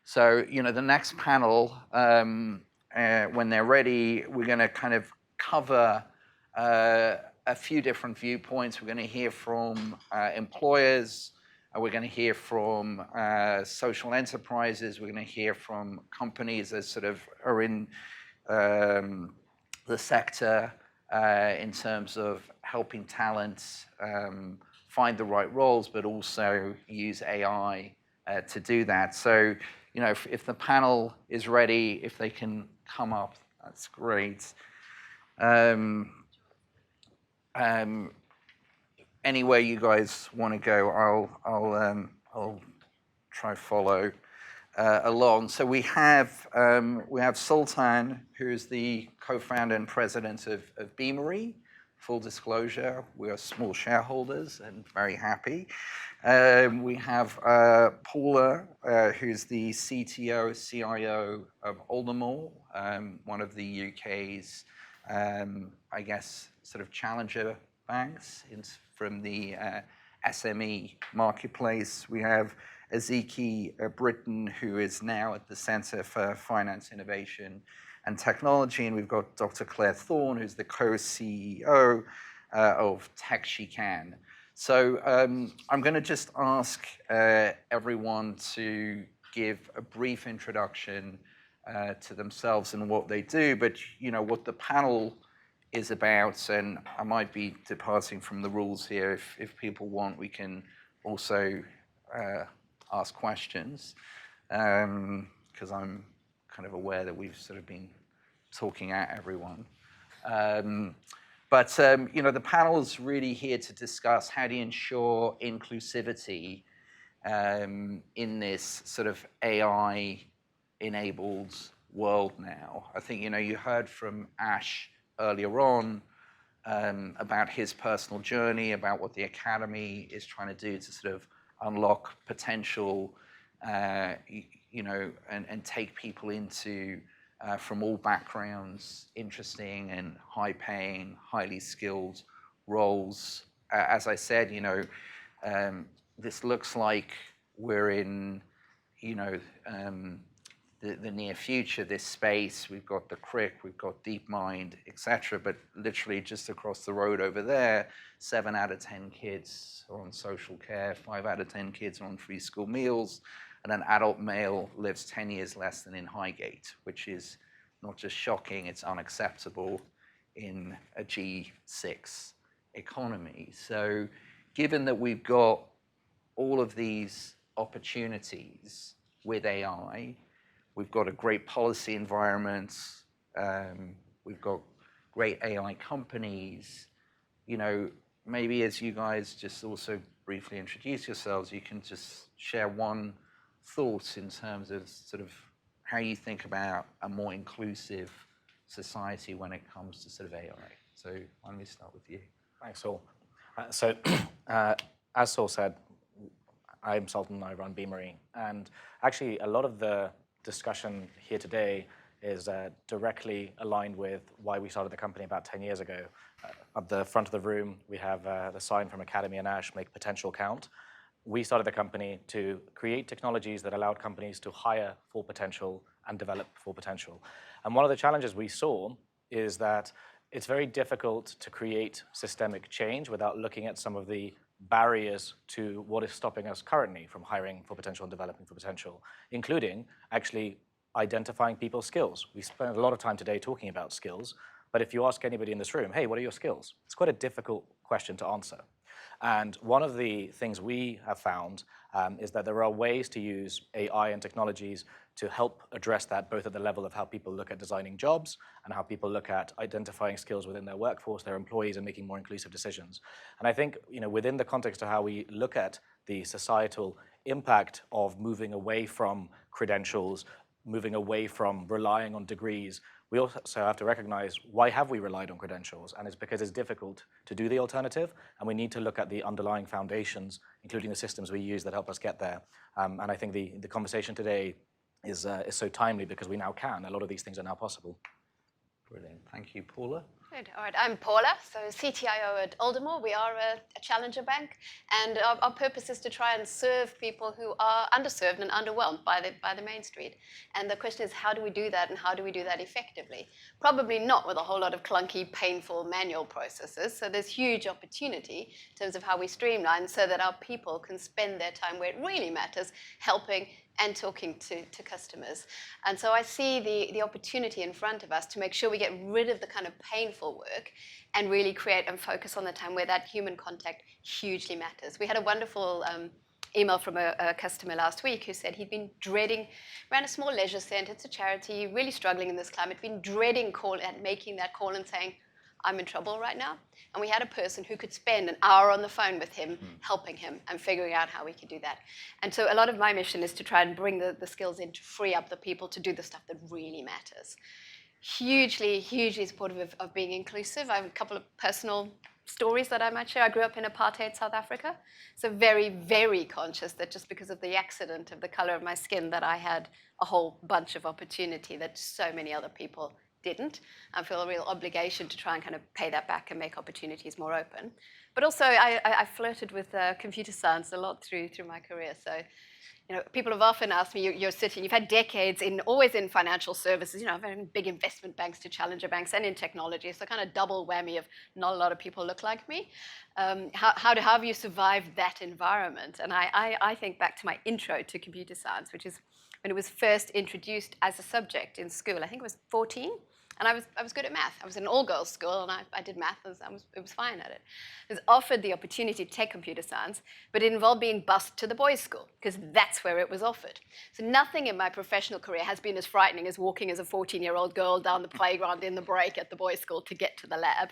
So, the next panel, when they're ready, we're going to kind of cover a few different viewpoints. We're going to hear from employers. We're going to hear from social enterprises. We're going to hear from companies that sort of are in the sector in terms of helping talent find the right roles, but also use AI to do that. So, if the panel is ready, if they can come up, that's great. Anywhere you guys want to go, I'll try follow along. So we have Sultan, who's the co-founder and president of Beamery. Full disclosure, we are small shareholders and very happy. We have Paula, who's the CTO, CIO of Aldermore, one of the UK's, I guess, sort of challenger banks from the SME marketplace. We have Ezeki Britton, who is now at the Center for Finance Innovation and Technology, and we've got Dr. Claire Thorne, who's the co-CEO of TechSheCan. So I'm going to just ask everyone to give a brief introduction to themselves and what they do, but what the panel is about, and I might be departing from the rules here. If people want, we can also ask questions, because I'm kind of aware that we've sort of been talking at everyone. But the panel is really here to discuss how do you ensure inclusivity in this sort of AI-enabled world now. I think, you heard from Ash earlier on about his personal journey, about what the Academy is trying to do to sort of unlock potential, and take people into, from all backgrounds, interesting and high-paying, highly skilled roles. As I said, this looks like we're in, the near future, this space. We've got the Crick, we've got DeepMind, etc. But literally just across the road over there, 7 out of 10 kids are on social care, 5 out of 10 kids are on free school meals, and an adult male lives 10 years less than in Highgate, which is not just shocking, it's unacceptable in a G6 economy. So given that we've got all of these opportunities with AI, we've got a great policy environment, we've got great AI companies, maybe as you guys just also briefly introduce yourselves, you can just share one thought in terms of sort of how you think about a more inclusive society when it comes to sort of AI. So why don't we start with you? Thanks, Saul. As Saul said, I'm Sultan, I run Beamery, and actually a lot of the discussion here today is directly aligned with why we started the company about 10 years ago. At the front of the room, we have the sign from Academy and Ash, Make Potential Count. We started the company to create technologies that allowed companies to hire for potential and develop for potential. And one of the challenges we saw is that it's very difficult to create systemic change without looking at some of the barriers to what is stopping us currently from hiring for potential and developing for potential, including actually identifying people's skills. We spent a lot of time today talking about skills, but if you ask anybody in this room, hey, what are your skills? It's quite a difficult question to answer. And one of the things we have found is that there are ways to use AI and technologies to help address that, both at the level of how people look at designing jobs and how people look at identifying skills within their workforce, their employees, and making more inclusive decisions. And I think, within the context of how we look at the societal impact of moving away from credentials, moving away from relying on degrees, we also have to recognize why have we relied on credentials, and it's because it's difficult to do the alternative, and we need to look at the underlying foundations, including the systems we use that help us get there. And I think the conversation today is so timely because we now can. A lot of these things are now possible. Brilliant. Thank you, Paula. Good. All right, I'm Paula, so CTIO at Aldermore. We are a challenger bank, and our purpose is to try and serve people who are underserved and underwhelmed by the main street. And the question is, how do we do that, and how do we do that effectively? Probably not with a whole lot of clunky, painful manual processes. So there's huge opportunity in terms of how we streamline so that our people can spend their time where it really matters, helping and talking to customers. And so I see the opportunity in front of us to make sure we get rid of the kind of painful work and really create and focus on the time where that human contact hugely matters. We had a wonderful email from a customer last week who said he'd been dreading, ran a small leisure centre, it's a charity, really struggling in this climate, been dreading making that call and saying, I'm in trouble right now. And we had a person who could spend an hour on the phone with him, helping him and figuring out how we could do that. And so a lot of my mission is to try and bring the skills in to free up the people to do the stuff that really matters. Hugely supportive of being inclusive. I have a couple of personal stories that I might share. I grew up in apartheid South Africa, so very conscious that just because of the accident of the color of my skin that I had a whole bunch of opportunity that so many other people didn't. I feel a real obligation to try and kind of pay that back and make opportunities more open. But also, I flirted with computer science a lot through my career. So, you know, people have often asked me, you've had decades always in financial services, you know, very big investment banks to challenger banks and in technology. So kind of double whammy of not a lot of people look like me. How have you survived that environment? And I think back to my intro to computer science, which is when it was first introduced as a subject in school. I think it was 14. And I was good at math. I was in an all-girls school, and I did math, and I was fine at it. I was offered the opportunity to take computer science, but it involved being bused to the boys' school, because that's where it was offered. So nothing in my professional career has been as frightening as walking as a 14-year-old girl down the playground in the break at the boys' school to get to the lab.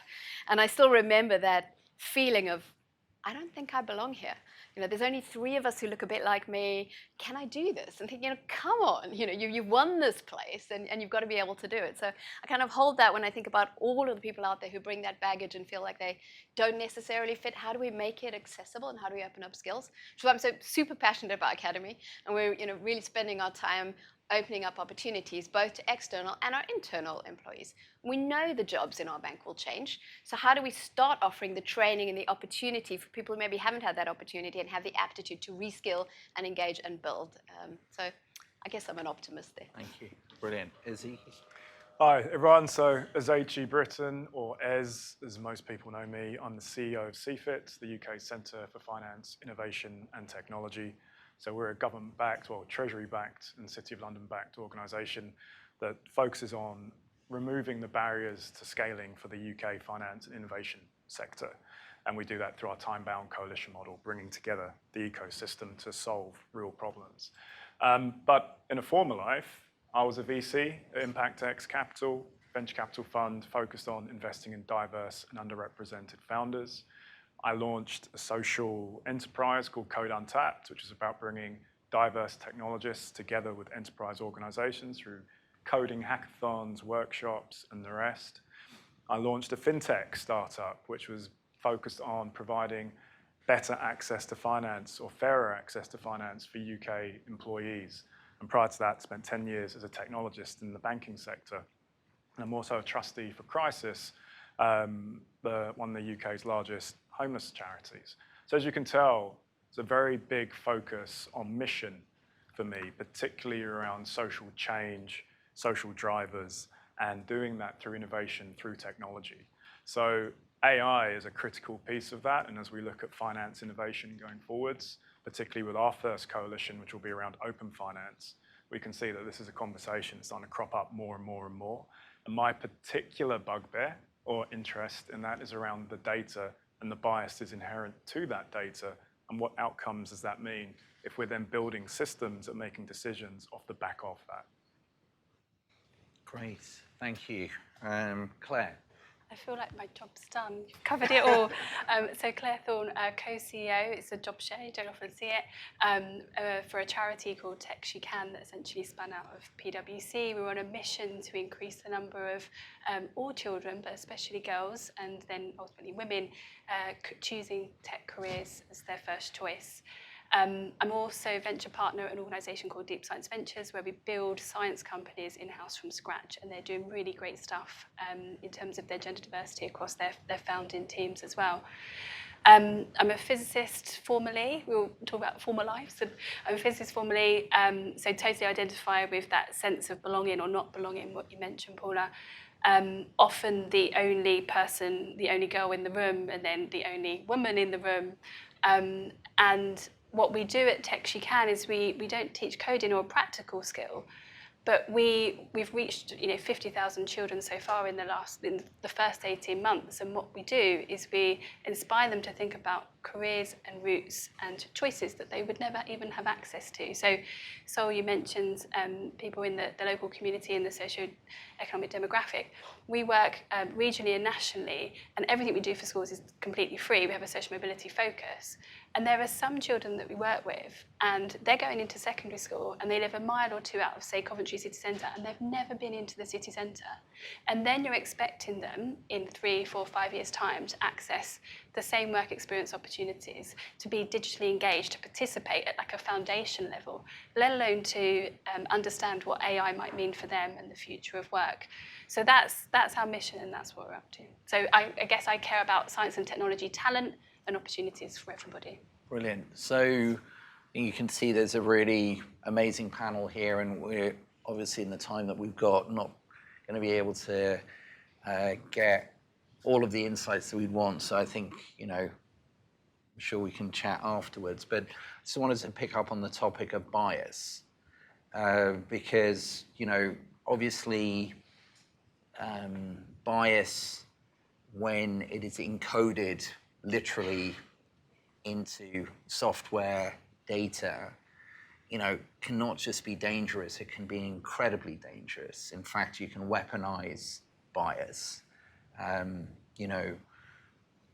And I still remember that feeling of, I don't think I belong here. You know, there's only 3 of us who look a bit like me. Can I do this? And think, you know, come on, you know, you've won this place and you've got to be able to do it. So I kind of hold that when I think about all of the people out there who bring that baggage and feel like they don't necessarily fit. How do we make it accessible and how do we open up skills? So I'm so super passionate about Academy, and we're, you know, really spending our time opening up opportunities both to external and our internal employees. We know the jobs in our bank will change, so how do we start offering the training and the opportunity for people who maybe haven't had that opportunity and have the aptitude to reskill and engage and build? So I guess I'm an optimist there. Thank you. Brilliant. Izzy? Hi, everyone. So Ezechi Britton, or Ez, as most people know me, I'm the CEO of CFIT, the UK Centre for Finance, Innovation and Technology. So we're a government-backed, well, Treasury-backed and City of London-backed organisation that focuses on removing the barriers to scaling for the UK finance and innovation sector. And we do that through our time-bound coalition model, bringing together the ecosystem to solve real problems. But in a former life, I was a VC at ImpactX Capital, venture capital fund focused on investing in diverse and underrepresented founders. I launched a social enterprise called Code Untapped, which is about bringing diverse technologists together with enterprise organizations through coding hackathons, workshops, and the rest. I launched a fintech startup, which was focused on providing better access to finance or fairer access to finance for UK employees. And prior to that, spent 10 years as a technologist in the banking sector. And I'm also a trustee for Crisis, one of the UK's largest homeless charities. So as you can tell, it's a very big focus on mission for me, particularly around social change, social drivers, and doing that through innovation, through technology. So AI is a critical piece of that, and as we look at finance innovation going forwards, particularly with our first coalition, which will be around open finance, we can see that this is a conversation that's starting to crop up more and more and more. And my particular bugbear or interest in that is around the data and the biases inherent to that data, and what outcomes does that mean if we're then building systems and making decisions off the back of that. Great. Thank you. Claire? I feel like my job's done. You've covered it all. So Claire Thorne, co-CEO, it's a job share, you don't often see it, for a charity called Tech She Can that essentially spun out of PwC. We're on a mission to increase the number of all children, but especially girls, and then ultimately women, choosing tech careers as their first choice. I'm also venture partner at an organisation called Deep Science Ventures, where we build science companies in-house from scratch, and they're doing really great stuff in terms of their gender diversity across their founding teams as well. I'm a physicist formerly. We'll talk about former lives. I'm a physicist formerly, so totally identify with that sense of belonging or not belonging, what you mentioned, Paula. Often the only person, the only girl in the room, and then the only woman in the room. And what we do at Tech She Can is we don't teach coding or a practical skill, but we've reached 50,000 children so far in the first 18 months, and what we do is we inspire them to think about careers and routes and choices that they would never even have access to. So Sol, you mentioned people in the local community and the socio-economic demographic. We work regionally and nationally, and everything we do for schools is completely free. We have a social mobility focus. And there are some children that we work with, and they're going into secondary school, and they live a mile or two out of, say, Coventry city centre, and they've never been into the city centre. And then you're expecting them in 3, 4, 5 years' time to access the same work experience opportunities, to be digitally engaged, to participate at like a foundation level, let alone to understand what AI might mean for them and the future of work. So that's our mission, and that's what we're up to. So I guess I care about science and technology talent and opportunities for everybody. Brilliant. So you can see there's a really amazing panel here, and we're obviously in the time that we've got not going to be able to get all of the insights that we'd want. So I think, I'm sure we can chat afterwards, but I just wanted to pick up on the topic of bias because, obviously bias, when it is encoded literally into software data, cannot just be dangerous, it can be incredibly dangerous. In fact, you can weaponize bias.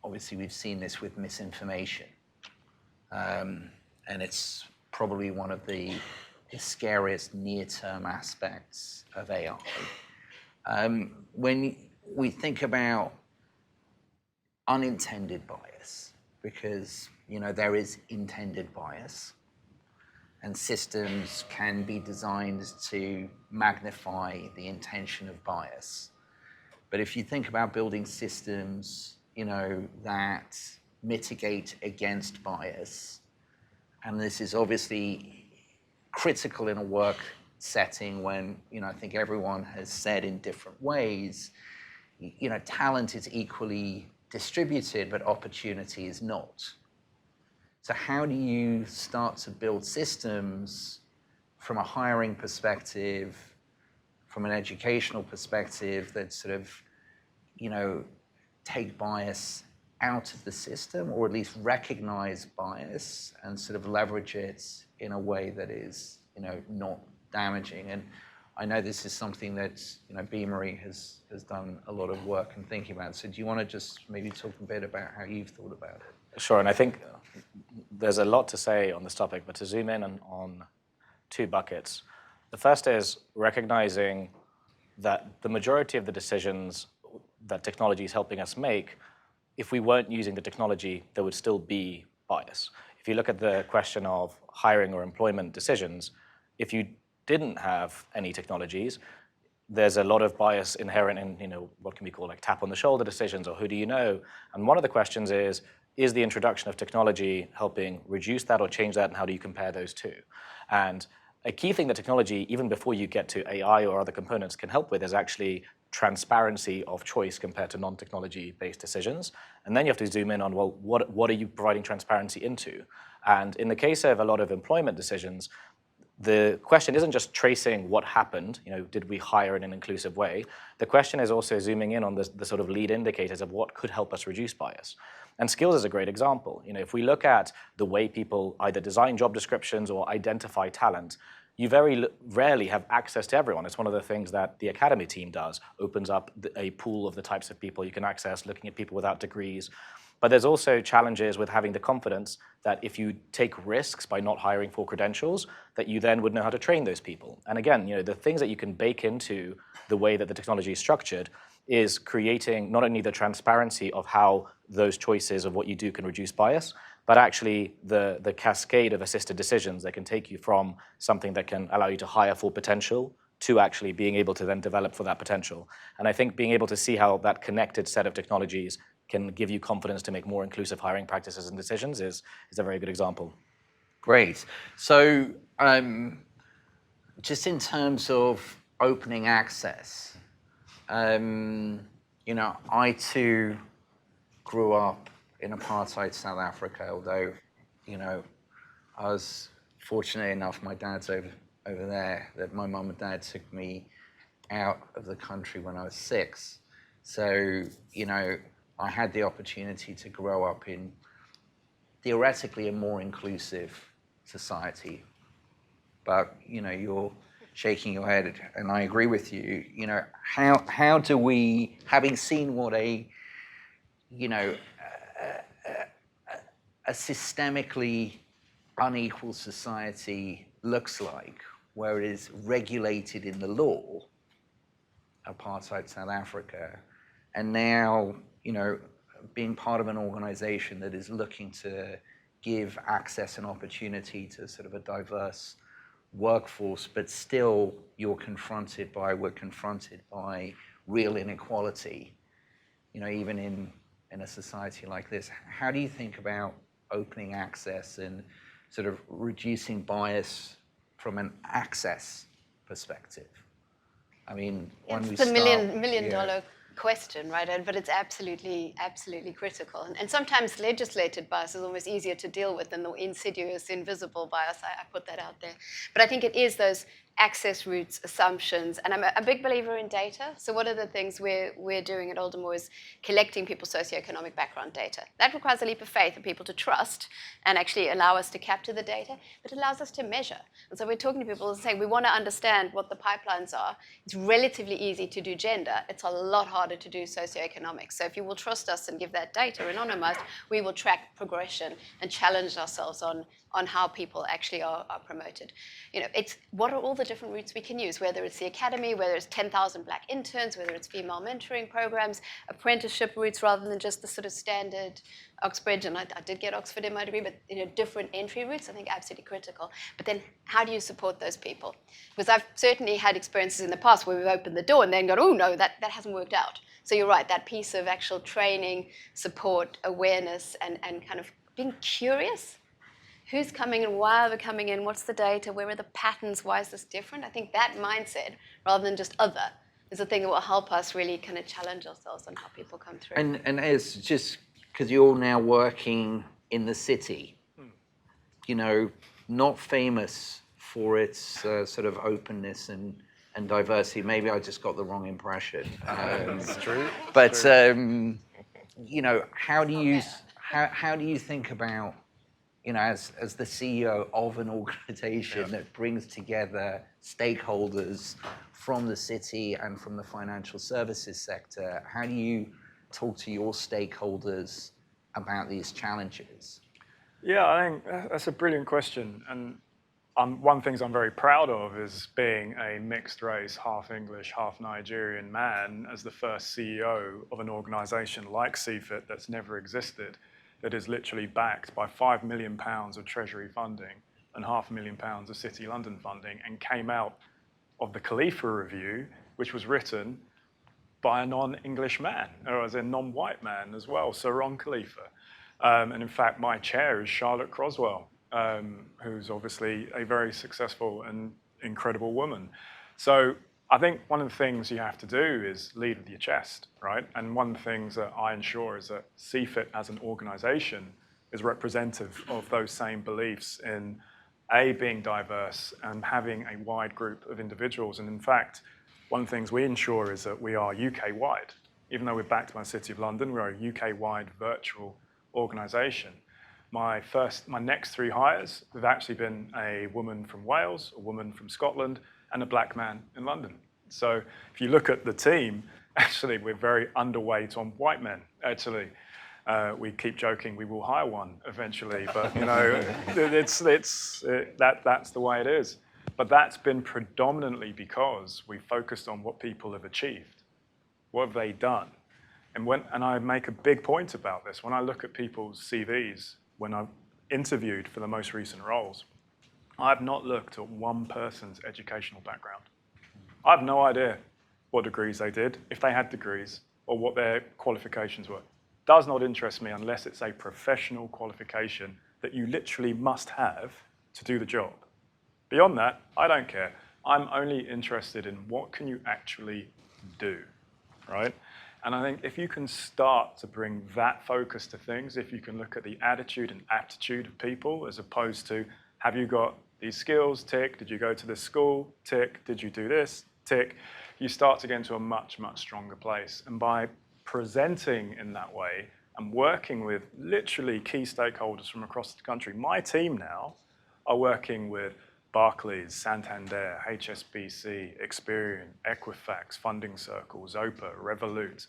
Obviously we've seen this with misinformation. And it's probably one of the scariest near-term aspects of AI. When we think about unintended bias, because there is intended bias, and systems can be designed to magnify the intention of bias. But if you think about building systems, that mitigate against bias, and this is obviously critical in a work setting when, I think everyone has said in different ways, talent is equally distributed, but opportunity is not. So how do you start to build systems from a hiring perspective, from an educational perspective, that sort of, take bias out of the system, or at least recognize bias and sort of leverage it in a way that is, not damaging? And I know this is something that, Beamery has done a lot of work in thinking about. So do you want to just maybe talk a bit about how you've thought about it? Sure, and I think there's a lot to say on this topic, but to zoom in on 2 buckets. The first is recognizing that the majority of the decisions that technology is helping us make, if we weren't using the technology, there would still be bias. If you look at the question of hiring or employment decisions, if you didn't have any technologies, there's a lot of bias inherent in what can be called like tap on the shoulder decisions, or who do you know? And one of the questions is the introduction of technology helping reduce that or change that, and how do you compare those two? And a key thing that technology, even before you get to AI or other components, can help with is actually transparency of choice compared to non-technology-based decisions. And then you have to zoom in on, well, what are you providing transparency into? And in the case of a lot of employment decisions, the question isn't just tracing what happened, did we hire in an inclusive way? The question is also zooming in on the sort of lead indicators of what could help us reduce bias. And skills is a great example. If we look at the way people either design job descriptions or identify talent, you very rarely have access to everyone. It's one of the things that the Academy team does, opens up a pool of the types of people you can access, looking at people without degrees. But there's also challenges with having the confidence that if you take risks by not hiring for credentials, that you then would know how to train those people. And again, the things that you can bake into the way that the technology is structured is creating not only the transparency of how those choices of what you do can reduce bias, but actually the cascade of assisted decisions that can take you from something that can allow you to hire for potential to actually being able to then develop for that potential. And I think being able to see how that connected set of technologies can give you confidence to make more inclusive hiring practices and decisions is a very good example. Great. So just in terms of opening access, you know, I too grew up in apartheid South Africa, although, you know, I was fortunate enough, my dad's over there, that my mum and dad took me out of the country when I was 6. So, you know, I had the opportunity to grow up in theoretically a more inclusive society. But, you know, you're shaking your head, and I agree with you. You know, how do we, having seen what a, you know, a systemically unequal society looks like, where it is regulated in the law, apartheid South Africa, and now, you know, being part of an organization that is looking to give access and opportunity to sort of a diverse workforce, but still we're confronted by real inequality, you know, even in a society like this. How do you think about opening access and sort of reducing bias from an access perspective? I mean, It's the million dollar question, right? But it's absolutely critical. And sometimes legislated bias is almost easier to deal with than the insidious, invisible bias. I put that out there. But I think it is those access routes, assumptions, and I'm a big believer in data. So one of the things we're doing at Aldermore is collecting people's socioeconomic background data. That requires a leap of faith and people to trust and actually allow us to capture the data, but it allows us to measure. And so we're talking to people and saying, we want to understand what the pipelines are. It's relatively easy to do gender. It's a lot harder to do socioeconomics. So if you will trust us and give that data anonymized, we will track progression and challenge ourselves on how people actually are promoted. You know, it's what are all the different routes we can use, whether it's the academy, whether it's 10,000 black interns, whether it's female mentoring programs, apprenticeship routes rather than just the sort of standard Oxbridge, and I did get Oxford in my degree, but you know, different entry routes, I think absolutely critical. But then how do you support those people? Because I've certainly had experiences in the past where we've opened the door and then gone, oh no, that hasn't worked out. So you're right, that piece of actual training, support, awareness, and kind of being curious. Who's coming in? Why are they coming in? What's the data? Where are the patterns? Why is this different? I think that mindset, rather than just other, is the thing that will help us really kind of challenge ourselves on how people come through. And as just because you're now working in the city, you know, not famous for its sort of openness and diversity. Maybe I just got the wrong impression. It's true. But you know, how do you think about, you know, as the CEO of an organization that brings together stakeholders from the city and from the financial services sector, how do you talk to your stakeholders about these challenges? Yeah, I think that's a brilliant question. And one of the things I'm very proud of is being a mixed race, half English, half Nigerian man as the first CEO of an organization like CFIT that's never existed, that is literally backed by £5 million of Treasury funding and £500,000 of City London funding, and came out of the Khalifa Review, which was written by a non-English man, or as a non-white man as well, Sir Ron Khalifa. And in fact, my chair is Charlotte Croswell, who's obviously a very successful and incredible woman. So I think one of the things you have to do is lead with your chest, right? And one of the things that I ensure is that CFIT as an organization is representative of those same beliefs in being diverse and having a wide group of individuals. And in fact, one of the things we ensure is that we are UK-wide. Even though we're backed by the City of London, we're a UK-wide virtual organization. My next 3 hires have actually been a woman from Wales, a woman from Scotland, and a black man in London. So if you look at the team, actually we're very underweight on white men, actually. We keep joking we will hire one eventually, but you know, that's the way it is. But that's been predominantly because we focused on what people have achieved. What have they done? And I make a big point about this. When I look at people's CVs, when I've interviewed for the most recent roles, I've not looked at one person's educational background. I have no idea what degrees they did, if they had degrees, or what their qualifications were. Does not interest me unless it's a professional qualification that you literally must have to do the job. Beyond that, I don't care. I'm only interested in what can you actually do, right? And I think if you can start to bring that focus to things, if you can look at the attitude and aptitude of people as opposed to, have you got these skills? Tick. Did you go to this school? Tick. Did you do this? Tick. You start to get into a much, much stronger place. And by presenting in that way and working with literally key stakeholders from across the country, my team now are working with Barclays, Santander, HSBC, Experian, Equifax, Funding Circle, Zopa, Revolut,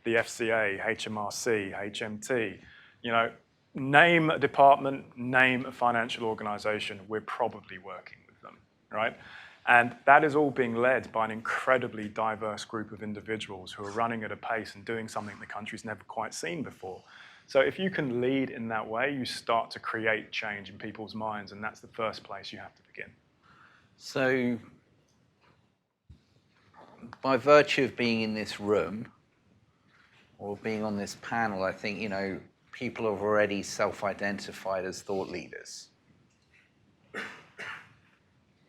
the FCA, HMRC, HMT. You know, name a department, name a financial organization, we're probably working with them, right? And that is all being led by an incredibly diverse group of individuals who are running at a pace and doing something the country's never quite seen before. So if you can lead in that way, you start to create change in people's minds, and that's the first place you have to begin. So by virtue of being in this room or being on this panel, I think, you know, people have already self-identified as thought leaders.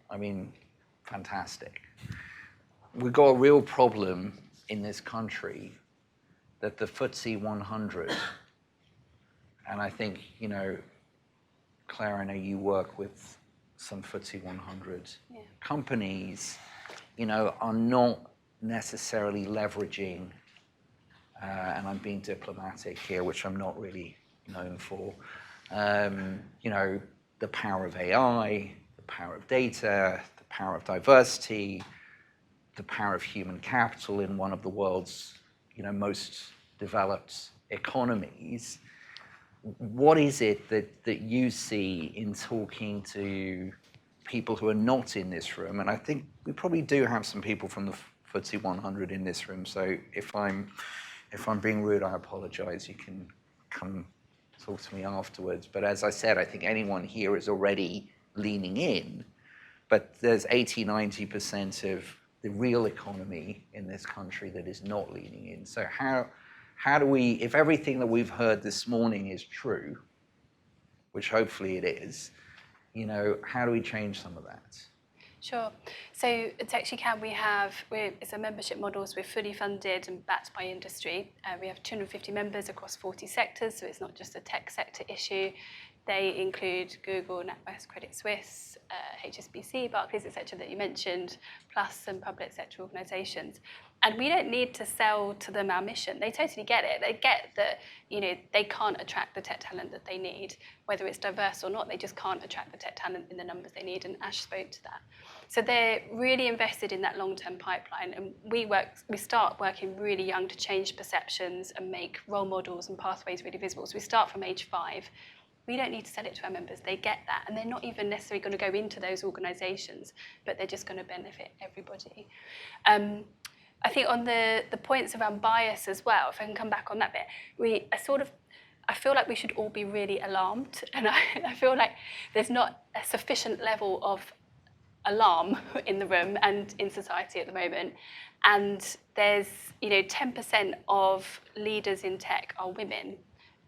I mean, fantastic. We've got a real problem in this country that the FTSE 100, and I think, you know, Claire, I know you work with some FTSE 100 companies, you know, are not necessarily leveraging, and I'm being diplomatic here, which I'm not really known for, you know, the power of AI, the power of data, the power of diversity, the power of human capital in one of the world's, you know, most developed economies. What is it that you see in talking to people who are not in this room? And I think we probably do have some people from the FTSE 100 in this room. So if I'm being rude, I apologize. You can come talk to me afterwards. But as I said, I think anyone here is already leaning in. But there's 80–90% of the real economy in this country that is not leaning in. So how do we, if everything that we've heard this morning is true, which hopefully it is, you know, how do we change some of that? Sure. So at TechSheCan it's a membership model, so we're fully funded and backed by industry. We have 250 members across 40 sectors, so it's not just a tech sector issue. They include Google, NatWest, Credit Suisse, HSBC, Barclays, etc. that you mentioned, plus some public sector organisations. And we don't need to sell to them our mission. They totally get it. They get that, you know, they can't attract the tech talent that they need, whether it's diverse or not. They just can't attract the tech talent in the numbers they need. And Ash spoke to that. So they're really invested in that long-term pipeline. And we start working really young to change perceptions and make role models and pathways really visible. So we start from age 5. We don't need to sell it to our members. They get that. And they're not even necessarily going to go into those organisations, but they're just going to benefit everybody. I think on the points around bias as well, if I can come back on that bit, I feel like we should all be really alarmed. And I feel like there's not a sufficient level of alarm in the room and in society at the moment. And there's, you know, 10% of leaders in tech are women.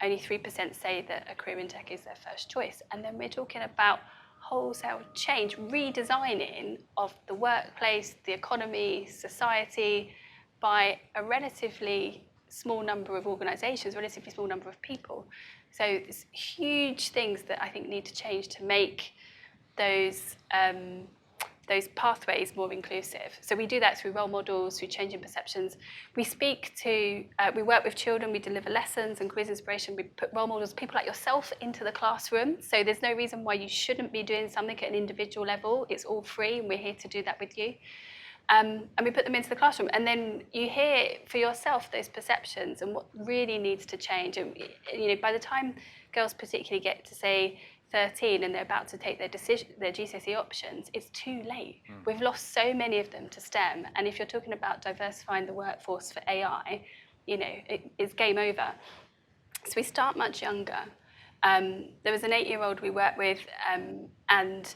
Only 3% say that a career in tech is their first choice. And then we're talking about wholesale change, redesigning of the workplace, the economy, society by a relatively small number of organisations, relatively small number of people. So it's huge things that I think need to change to make those pathways more inclusive. So we do that through role models, through changing perceptions. We work with children, we deliver lessons and quiz inspiration. We put role models, people like yourself, into the classroom. So there's no reason why you shouldn't be doing something at an individual level. It's all free, and we're here to do that with you. And we put them into the classroom. And then you hear for yourself those perceptions and what really needs to change. And, you know, by the time girls particularly get to, say, 13 and they're about to take their GCSE options, it's too late. We've lost so many of them to STEM. And if you're talking about diversifying the workforce for AI, it's game over. So we start much younger. There was an 8-year-old we worked with and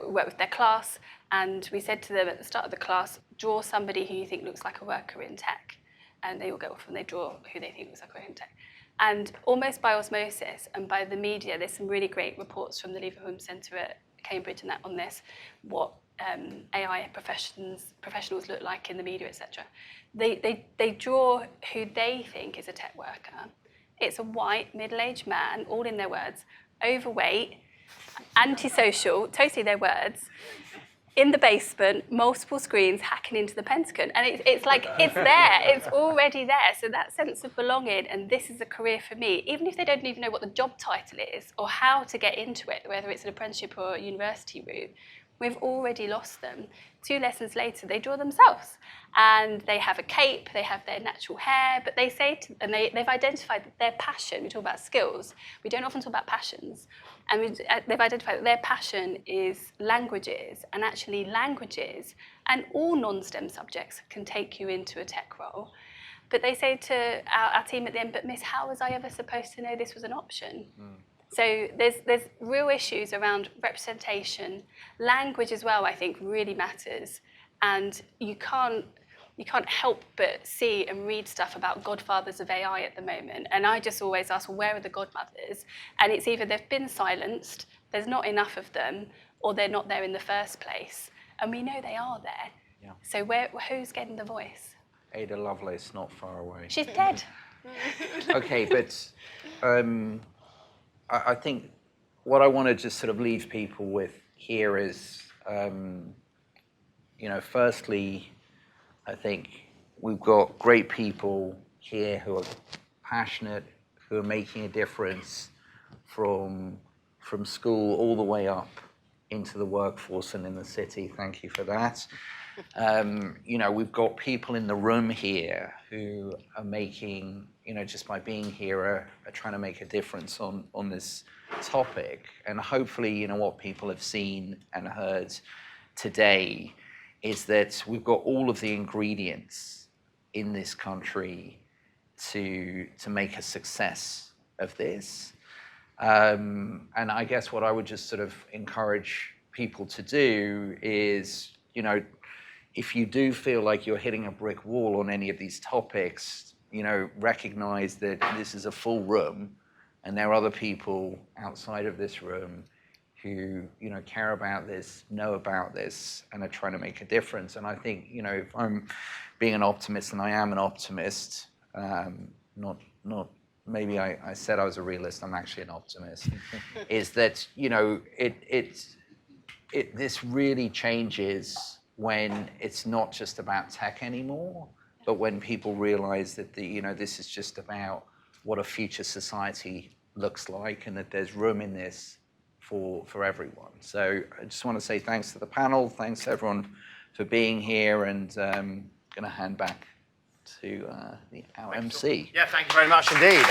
worked with their class, and we said to them at the start of the class, draw somebody who you think looks like a worker in tech. And they all go off and they draw who they think looks like a worker in tech. And almost by osmosis and by the media, there's some really great reports from the Leverhulme Centre at Cambridge and that on this, what AI professionals look like in the media, etc. They draw who they think is a tech worker. It's a white, middle-aged man, all in their words, overweight, antisocial, totally their words, in the basement, multiple screens hacking into the Pentagon. And it's like, it's there, it's already there. So that sense of belonging, and this is a career for me, even if they don't even know what the job title is or how to get into it, whether it's an apprenticeship or a university route, we've already lost them. 2 lessons later, they draw themselves. And they have a cape, they have their natural hair, but they say, they've identified that their passion, we talk about skills, we don't often talk about passions, and they've identified that their passion is languages, and actually languages and all non-STEM subjects can take you into a tech role. But they say to our team at the end, but Miss, how was I ever supposed to know this was an option? So there's real issues around representation. Language as well, I think, really matters. And you can't help but see and read stuff about godfathers of AI at the moment. And I just always ask, well, where are the godmothers? And it's either they've been silenced, there's not enough of them, or they're not there in the first place. And we know they are there. Yeah. So who's getting the voice? Ada Lovelace, not far away. She's dead. Okay, but I think what I want to just sort of leave people with here is, firstly, I think we've got great people here who are passionate, who are making a difference from school all the way up into the workforce and in the city. Thank you for that. We've got people in the room here who are making, just by being here, are trying to make a difference on this topic. And hopefully, what people have seen and heard today is that we've got all of the ingredients in this country to make a success of this. And I guess what I would just sort of encourage people to do is, if you do feel like you're hitting a brick wall on any of these topics, recognize that this is a full room and there are other people outside of this room who, care about this, know about this, and are trying to make a difference. And I think, if I'm being an optimist, and I am an optimist, not maybe I said I was a realist, I'm actually an optimist, is that, this really changes when it's not just about tech anymore, but when people realize that this is just about what a future society looks like, and that there's room in this for everyone. So I just want to say thanks to the panel, thanks to everyone for being here, and I'm going to hand back to our MC. Yeah, thank you very much indeed.